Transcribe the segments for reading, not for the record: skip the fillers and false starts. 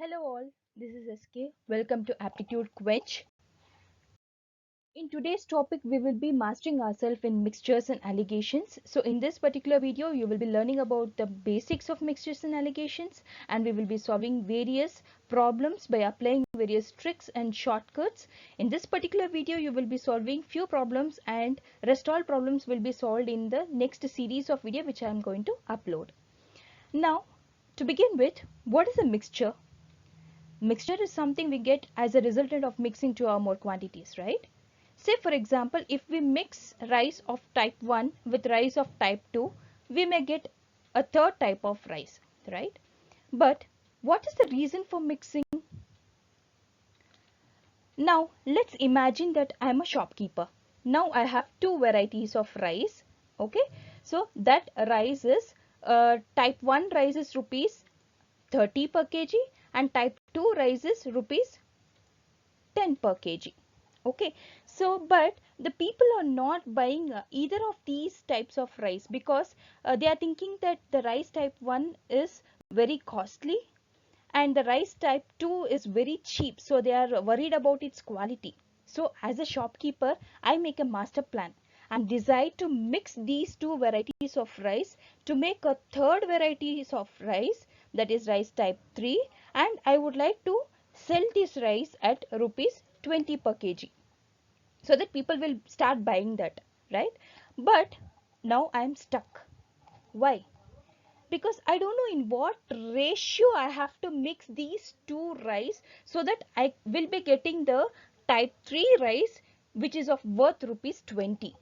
Hello all, this is SK. Welcome to Aptitude Quench. In today's topic, we will be mastering ourselves in mixtures and allegations. So in this particular video, you will be learning about the basics of mixtures and allegations, and we will be solving various problems by applying various tricks and shortcuts. In this particular video, you will be solving few problems, and rest all problems will be solved in the next series of video which I am going to upload. Now, to begin with, what is a mixture? Mixture is something we get as a resultant of mixing two or more quantities, right? Say for example, if we mix rice of type 1 with rice of type 2, we may get a third type of rice, right? But what is the reason for mixing? Now let's imagine that I am a shopkeeper. Now I have two varieties of rice. Okay, so that rice is type 1 rice is rupees 30 per kg and type 2 rice is rupees 10 per kg. Okay, so but the people are not buying either of these types of rice because they are thinking that the rice type 1 is very costly and the rice type 2 is very cheap, so they are worried about its quality. So as a shopkeeper, I make a master plan and decide to mix these two varieties of rice to make a third varieties of rice, that is rice type 3, and I would like to sell this rice at rupees 20 per kg so that people will start buying that, right? But now I am stuck. Why? Because I don't know in what ratio I have to mix these two rice so that I will be getting the type 3 rice which is of worth rupees 20.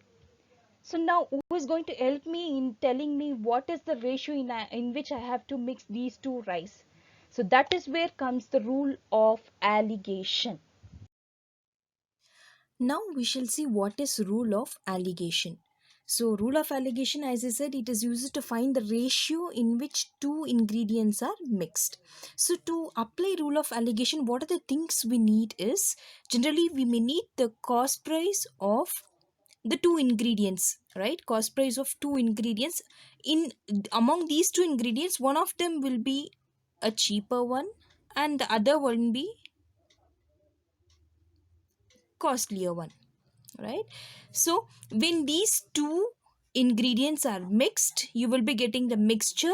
So now who is going to help me in telling me what is the ratio in which I have to mix these two rice? So that is where comes the rule of alligation. Now we shall see what is rule of alligation. So rule of alligation, as I said, it is used to find the ratio in which two ingredients are mixed. So to apply rule of alligation, what are the things we need is, generally we may need the cost price of the two ingredients, right? Cost price of two ingredients. In among these two ingredients, one of them will be a cheaper one and the other one be costlier one, right? So when these two ingredients are mixed, you will be getting the mixture,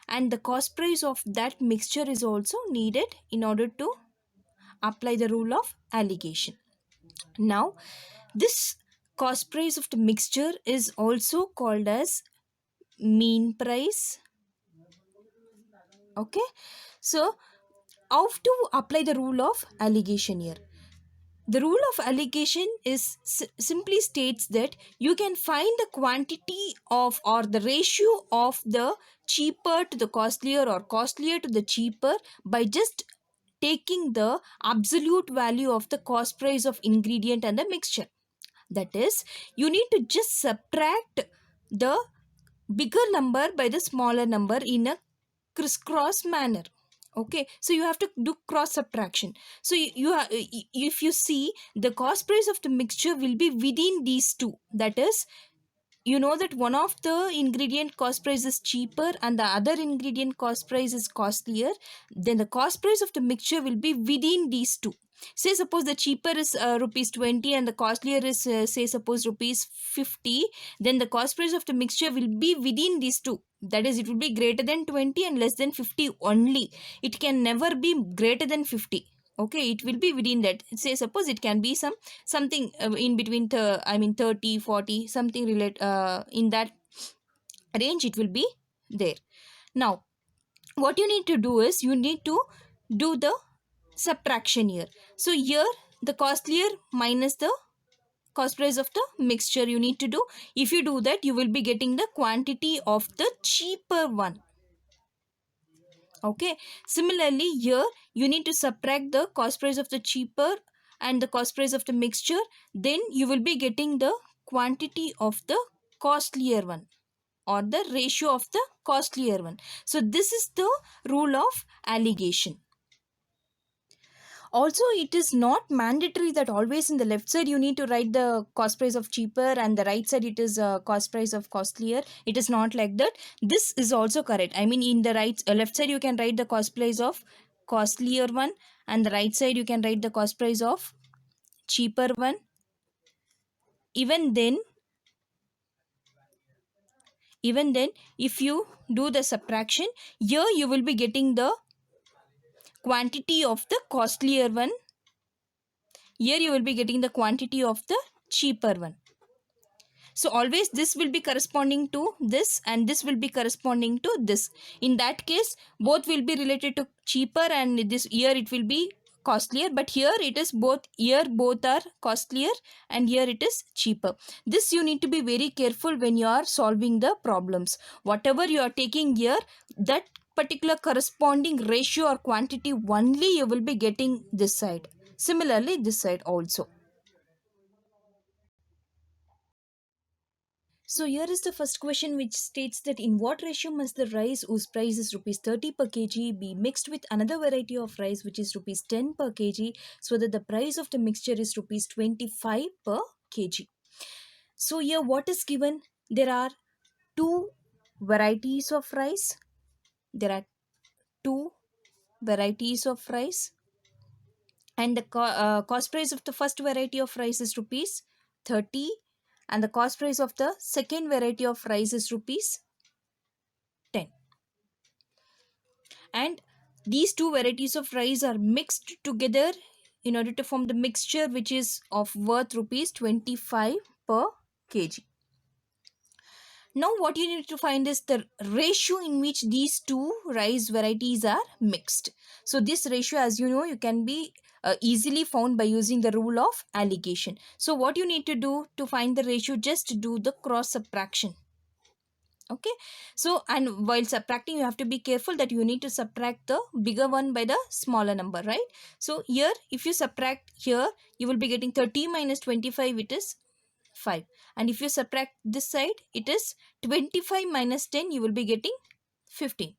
and the cost price of that mixture is also needed in order to apply the rule of alligation. Now this cost price of the mixture is also called as mean price. Okay, so how to apply the rule of alligation here? The rule of allocation is simply states that you can find the quantity of or the ratio of the cheaper to the costlier or costlier to the cheaper by just taking the absolute value of the cost price of ingredient and the mixture. That is, you need to just subtract the bigger number by the smaller number in a crisscross manner. Okay, so you have to do cross subtraction. So if you see, the cost price of the mixture will be within these two. That is, you know that one of the ingredient cost price is cheaper and the other ingredient cost price is costlier, then the cost price of the mixture will be within these two. Say suppose the cheaper is rupees 20 and the costlier is say suppose rupees 50, then the cost price of the mixture will be within these two. That is, it will be greater than 20 and less than 50 only. It can never be greater than 50. Okay, it will be within that. Say suppose it can be something in between 30 40, something relate in that range it will be there. Now what you need to do is you need to do the subtraction here. So here the costlier minus the cost price of the mixture you need to do. If you do that, you will be getting the quantity of the cheaper one. Okay, similarly here you need to subtract the cost price of the cheaper and the cost price of the mixture, then you will be getting the quantity of the costlier one or the ratio of the costlier one. So this is the rule of alligation. Also, it is not mandatory that always in the left side you need to write the cost price of cheaper and the right side it is cost price of costlier. It is not like that. This is also correct. I mean, in the left side you can write the cost price of costlier one, and the right side you can write the cost price of cheaper one. Even then, if you do the subtraction, here you will be getting the quantity of the costlier one. Here you will be getting the quantity of the cheaper one. So always this will be corresponding to this and this will be corresponding to this. In that case, both will be related to cheaper, and this here it will be costlier, but here it is both, here both are costlier and here it is cheaper. This you need to be very careful when you are solving the problems. Whatever you are taking here, that particular corresponding ratio or quantity only you will be getting this side. Similarly, this side also. So here is the first question, which states that in what ratio must the rice whose price is rupees 30 per kg be mixed with another variety of rice which is rupees 10 per kg, so that the price of the mixture is rupees 25 per kg. So here what is given? There are two varieties of rice. There are two varieties of rice, and the cost price of the first variety of rice is rupees 30, and the cost price of the second variety of rice is rupees 10. And these two varieties of rice are mixed together in order to form the mixture which is of worth rupees 25 per kg. Now what you need to find is the ratio in which these two rice varieties are mixed. So this ratio, as you know, you can be easily found by using the rule of alligation. So what you need to do to find the ratio, just do the cross subtraction. Okay, so and while subtracting you have to be careful that you need to subtract the bigger one by the smaller number, right? So here if you subtract here, you will be getting 30 minus 25, it is 5, and if you subtract this side, it is 25 minus 10, you will be getting 15.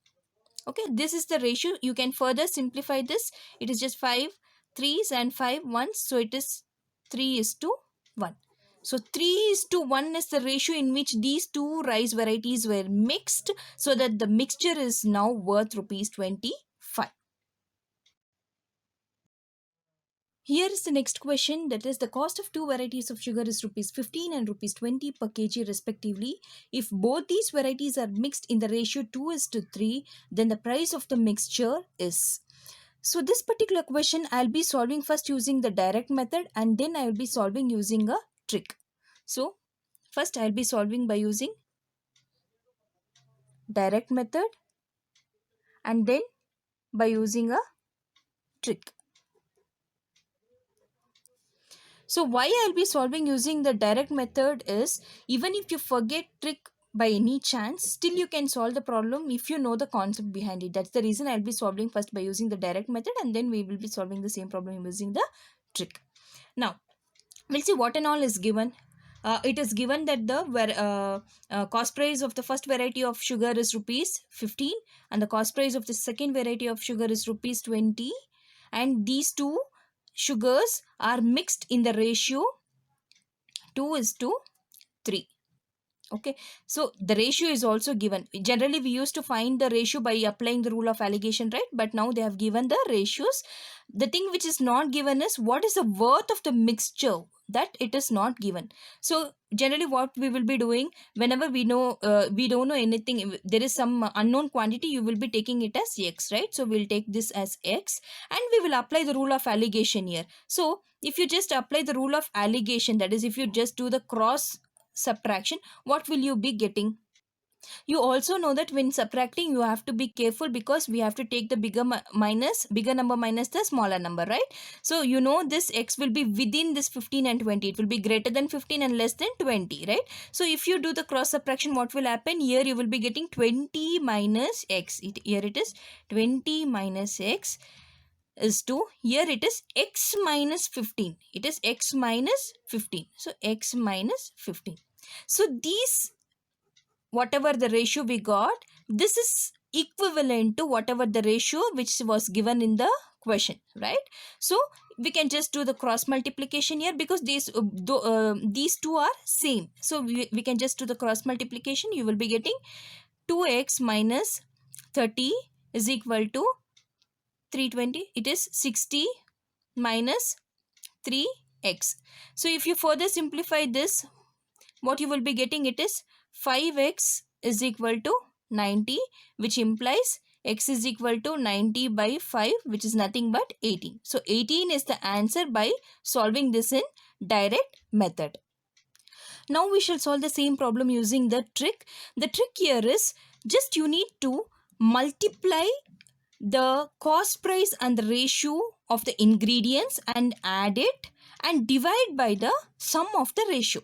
Okay, this is the ratio. You can further simplify this. It is just 5 3s and 5 1s, so it is 3:1. So 3:1 is the ratio in which these two rice varieties were mixed, so that the mixture is now worth rupees 25. Here is the next question, that is the cost of two varieties of sugar is rupees 15 and rupees 20 per kg respectively. If both these varieties are mixed in the ratio 2:3, then the price of the mixture is. So this particular question I'll be solving first using the direct method, and then I will be solving using a trick. So first I'll be solving by using direct method and then by using a trick. So why I'll be solving using the direct method is, even if you forget trick by any chance, still you can solve the problem if you know the concept behind it. That's the reason I'll be solving first by using the direct method, and then we will be solving the same problem using the trick. Now we'll see what and all is given. It is given that the cost price of the first variety of sugar is rupees 15, and the cost price of the second variety of sugar is rupees 20, and these two sugars are mixed in the ratio 2:3. Okay, so the ratio is also given. Generally we used to find the ratio by applying the rule of alligation, right? But now they have given the ratios. The thing which is not given is what is the worth of the mixture, that it is not given. So generally what we will be doing, whenever we know we don't know anything, if there is some unknown quantity, you will be taking it as x, right? So we'll take this as x, and we will apply the rule of alligation here. So if you just apply the rule of alligation, that is if you just do the cross subtraction, what will you be getting? You also know that when subtracting you have to be careful, because we have to take the bigger number minus the smaller number, right? So you know this x will be within this 15 and 20. It will be greater than 15 and less than 20, right? So if you do the cross subtraction, what will happen? Here you will be getting 20 minus x. Here it is 20 minus x is to, here it is x minus 15. It is x minus 15. So x minus 15. So these, whatever the ratio we got, this is equivalent to whatever the ratio which was given in the question, right? So we can just do the cross multiplication here, because these two are same. So we can just do the cross multiplication. You will be getting 2x minus 30 is equal to 320, it is 60 minus 3x. So if you further simplify this, what you will be getting, it is 5x is equal to 90, which implies x is equal to 90 by 5, which is nothing but 18. So 18 is the answer by solving this in direct method. Now we shall solve the same problem using the trick. The trick here is just you need to multiply the cost price and the ratio of the ingredients and add it and divide by the sum of the ratio.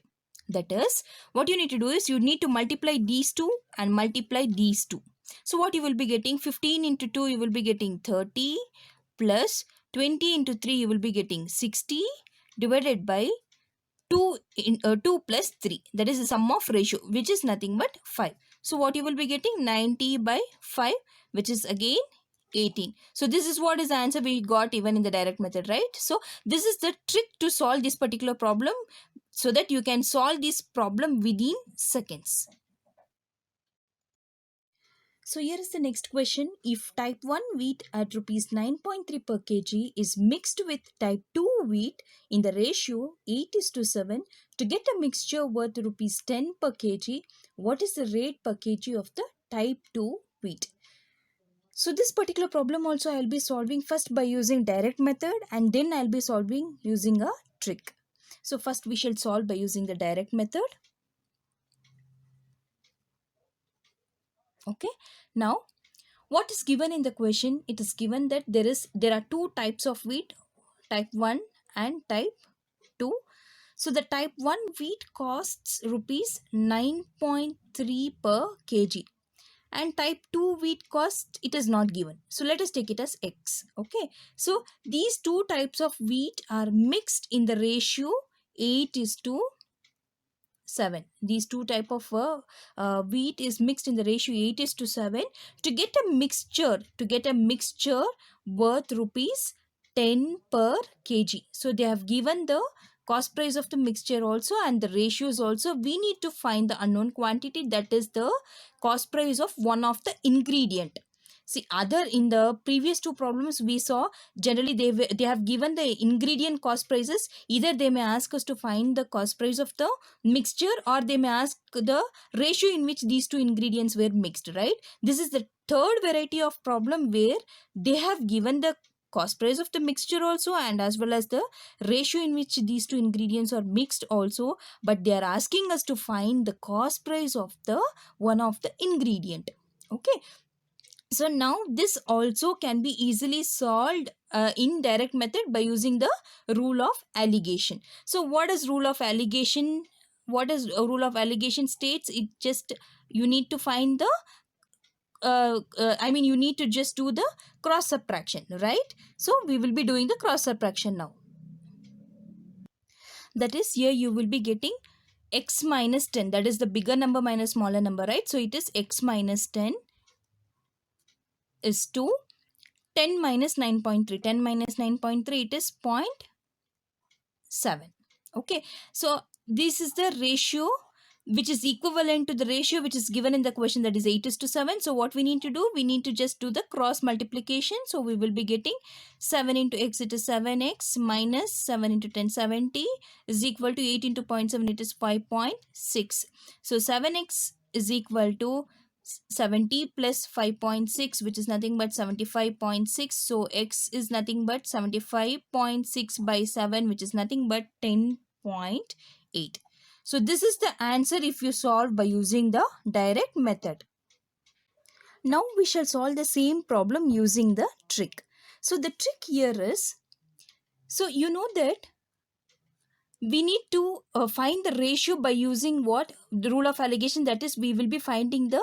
That is, what you need to do is you need to multiply these two and multiply these two. So what you will be getting, 15 into 2 you will be getting 30 plus 20 into 3 you will be getting 60 divided by 2 plus 3, that is the sum of ratio, which is nothing but 5. So what you will be getting, 90 by 5, which is again 18. So this is what is the answer we got even in the direct method, right? So this is the trick to solve this particular problem, so that you can solve this problem within seconds. So here is the next question. If type 1 wheat at rupees 9.3 per kg is mixed with type 2 wheat in the ratio 8:7 to get a mixture worth rupees 10 per kg, what is the rate per kg of the type 2 wheat? So this particular problem also I'll be solving first by using direct method and then I'll be solving using a trick. So first we shall solve by using the direct method. Okay. Now what is given in the question? It is given that there are two types of wheat, type 1 and type 2. So the type 1 wheat costs rupees 9.3 per kg. And type 2 wheat cost, it is not given. So let us take it as X. Okay. So these two types of wheat are mixed in the ratio 8:7. These two type of wheat is mixed in the ratio 8:7 to get a mixture worth rupees 10 per kg. So they have given the cost price of the mixture also and the ratios also. We need to find the unknown quantity, that is the cost price of one of the ingredient. See, in the previous two problems we saw, generally they have given the ingredient cost prices. Either they may ask us to find the cost price of the mixture or they may ask the ratio in which these two ingredients were mixed, right? This is the third variety of problem where they have given the cost price of the mixture also and as well as the ratio in which these two ingredients are mixed also, but they are asking us to find the cost price of the one of the ingredient. Okay. So now this also can be easily solved in direct method by using the rule of alligation. So what is rule of alligation? What is a rule of alligation states? It just you need to find the you need to just do the cross subtraction, right? So we will be doing the cross subtraction now. That is, here you will be getting x minus 10, that is the bigger number minus smaller number, right? So it is x minus 10 is to 10 minus 9.3. 10 minus 9.3, it is 0.7. Okay. So this is the ratio which is equivalent to the ratio which is given in the question, that is 8:7. So what we need to do? We need to just do the cross multiplication. So we will be getting 7 into x, it is 7x minus 7 into 10, 70 is equal to 8 into 0.7, it is 5.6. So 7x is equal to 70 plus 5.6, which is nothing but 75.6. So x is nothing but 75.6 by 7, which is nothing but 10.8. So this is the answer if you solve by using the direct method. Now we shall solve the same problem using the trick. So the trick here is, so you know that we need to find the ratio by using what? The rule of alligation, that is we will be finding the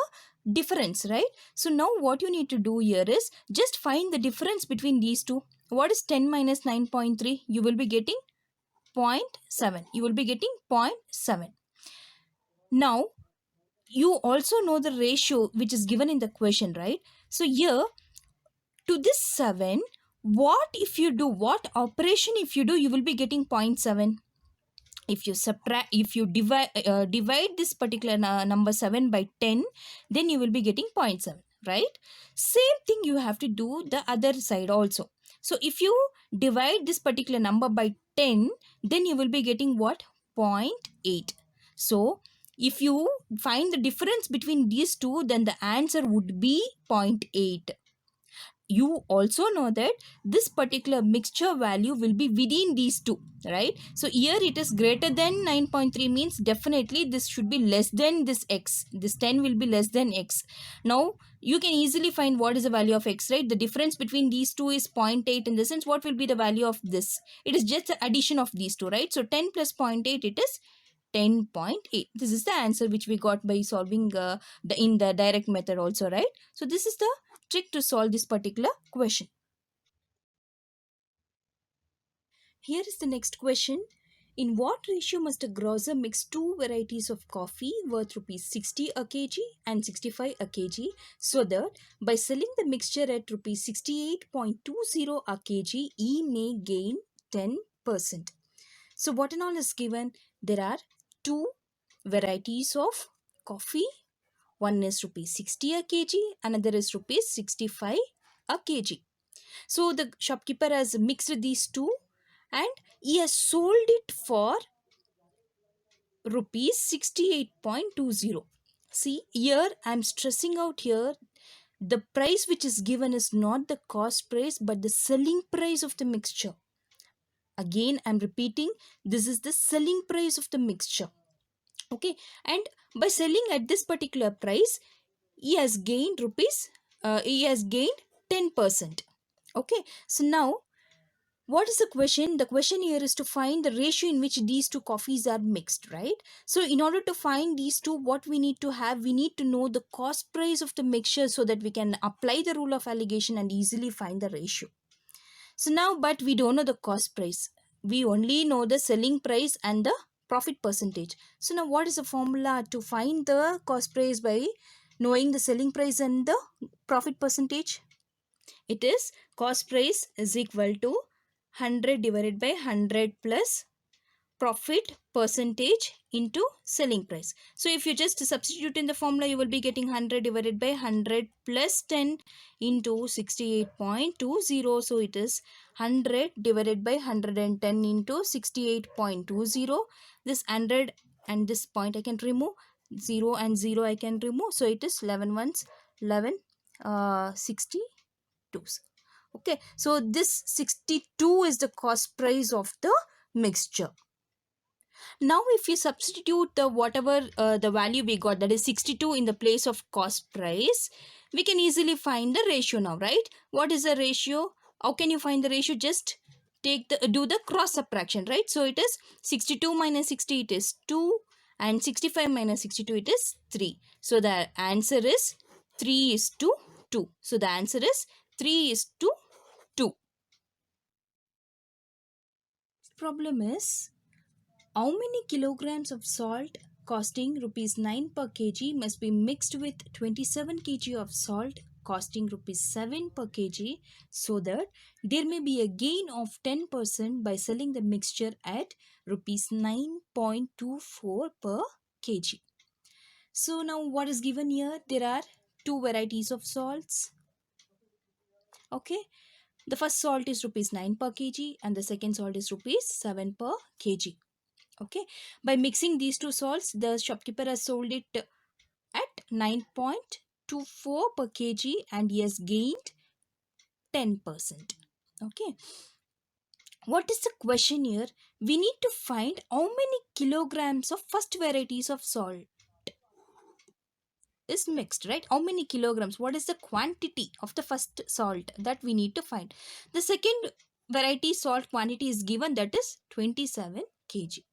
difference, right? So now what you need to do here is just find the difference between these two. What is 10 minus 9.3? You will be getting 0.7. You will be getting 0.7. Now you also know the ratio which is given in the question, right? So here to this 7, what if you do, what operation if you do, you will be getting 0.7. If you divide this particular number 7 by 10, then you will be getting 0.7, right? Same thing you have to do the other side also. So if you divide this particular number by 10, then you will be getting what? 0.8. So if you find the difference between these two, then the answer would be 0.8. You also know that this particular mixture value will be within these two, right? So here it is greater than 9.3, means definitely this should be less than this x. This 10 will be less than x. Now you can easily find what is the value of x, right? The difference between these two is 0.8. In the sense, what will be the value of this? It is just the addition of these two, right? So 10 plus 0.8, it is 10.8. This is the answer which we got by solving in the direct method also, right? So this is the trick to solve this particular question. Here is the next question. In what ratio must a grocer mix two varieties of coffee worth rupees 60 a kg and 65 a kg, so that by selling the mixture at rupees 68.20 a kg, he may gain 10%? So what and all is given? There are two varieties of coffee. One is rupees 60 a kg, another is rupees 65 a kg. So the shopkeeper has mixed these two and he has sold it for rupees 68.20. See, here I am stressing out here, the price which is given is not the cost price but the selling price of the mixture. Again I am repeating, this is the selling price of the mixture. Okay, and by selling at this particular price, he has gained 10%. Okay, so now what is the question? The question here is to find the ratio in which these two coffees are mixed, right? So in order to find these two, what we need to have, we need to know the cost price of the mixture so that we can apply the rule of alligation and easily find the ratio. So now, but we don't know the cost price. We only know the selling price and the profit percentage. So now what is the formula to find the cost price by knowing the selling price and the profit percentage? It is cost price is equal to 100 divided by 100 plus profit percentage into selling price. So if you just substitute in the formula, you will be getting 100 divided by 100 plus 10 into 68.20. So it is 100 divided by 110 into 68.20. This 100 and this point I can remove, 0 and 0 I can remove. So it is 11 ones 11 62. Okay, so this 62 is the cost price of the mixture. Now if you substitute the whatever the value we got, that is 62, in the place of cost price, we can easily find the ratio now, right? What is the ratio? How can you find the ratio? Just do the cross subtraction, right? So it is 62 minus 60, it is 2, and 65 minus 62, it is 3. So the answer is 3 is to 2. So the answer is 3 is to 2. Problem is, how many kilograms of salt costing rupees 9 per kg must be mixed with 27 kg of salt costing rupees 7 per kg, so that there may be a gain of 10% by selling the mixture at rupees 9.24 per kg. So now what is given here? There are two varieties of salts. Okay, the first salt is rupees 9 per kg and the second salt is rupees 7 per kg. Okay, by mixing these two salts, the shopkeeper has sold it at 9.24 per kg and he has gained 10%. Okay, what is the question here? We need to find how many kilograms of first varieties of salt is mixed, right? How many kilograms? What is the quantity of the first salt that we need to find? The second variety salt quantity is given, that is 27 kg.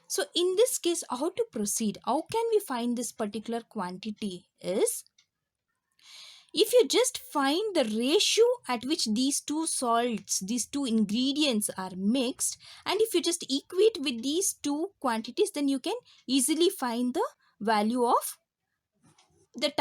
So in this case, how to proceed? How can we find this particular quantity is, if you just find the ratio at which these two salts, these two ingredients are mixed, and if you just equate with these two quantities, then you can easily find the value of the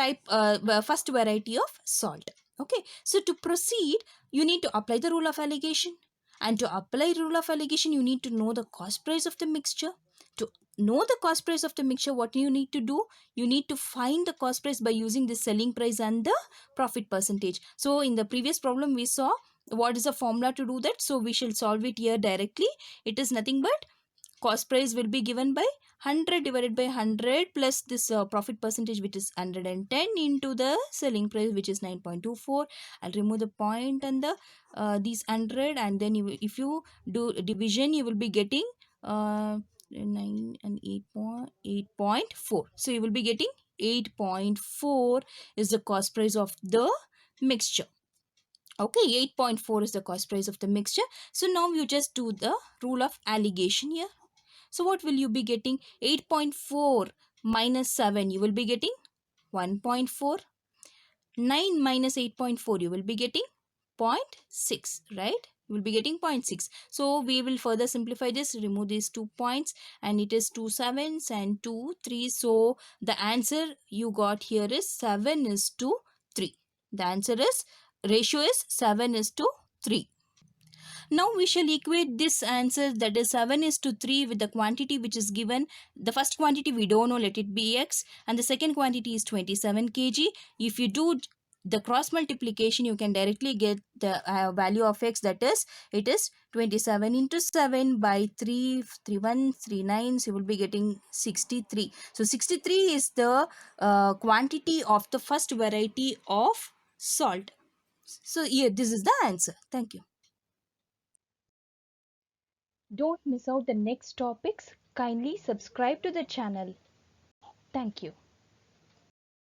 first variety of salt. Okay, so to proceed, you need to apply the rule of alligation. And to apply rule of alligation, you need to know the cost price of the mixture. To know the cost price of the mixture, what you need to do, you need to find the cost price by using the selling price and the profit percentage. So in the previous problem we saw what is the formula to do that, so we shall solve it here directly. It is nothing but cost price will be given by 100 divided by 100 plus this profit percentage, which is 110, into the selling price, which is 9.24. I'll remove the point and the these 100, and then if you do division, you will be getting 9 and 8.4. So you will be getting 8.4 is the cost price of the mixture. Okay, 8.4 is the cost price of the mixture. So now you just do the rule of alligation here. So what will you be getting? 8.4 minus 7, you will be getting 1.4. 9 minus 8.4, you will be getting 0.6, right? You will be getting 0.6. So we will further simplify this, remove these 2 points, and it is 2 sevens and 2 3. So the answer you got here is 7 is to 3. The answer is, ratio is 7 is to 3. Now we shall equate this answer, that is 7 is to 3, with the quantity which is given. The first quantity we don't know, let it be x, and the second quantity is 27 kg. If you do the cross multiplication, you can directly get the value of x, that is, it is 27 into 7 by 3, 3139, so you will be getting 63. So 63 is the quantity of the first variety of salt. So here, this is the answer. Thank you. Don't miss out the next topics. Kindly subscribe to the channel. Thank you.